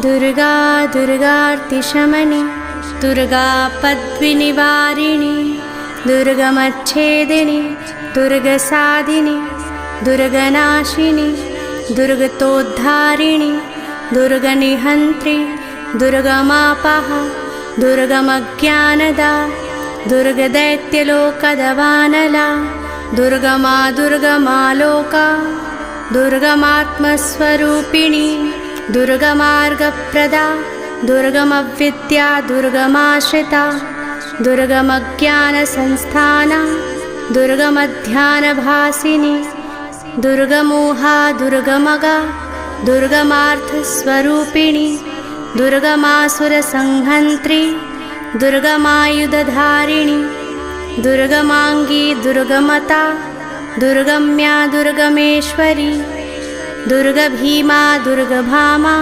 Durga दुर्गार्तिशमनि दुर्गापद्विनिवारिणि दुर्गमच्छेदिनि दुर्गसाधिनि दुर्गनाशिनि दुर्गतोद्धारिणि दुर्गनिहन्त्रि दुर्गमापः दुर्गमज्ञानदा दुर्गदैत्यलोकदवानला दुर्गमा दुर्गमालोका दुर्गमात्मस्वरूपिणी दुर्गमार्गप्रदा दुर्गमविद्या दुर्गमाश्रिता दुर्गमज्ञानसंस्थाना दुर्गमध्यानभासिनी दुर्गमोहा दुर्गमगा दुर्गमार्थस्वरूपिणी दुर्गमासुरसंहन्त्री दुर्गमायुधधारिणी दुर्गमांगी दुर्गमता दुर्गम्या दुर्गमेश्वरी दुर्गभीमा दुर्गभामा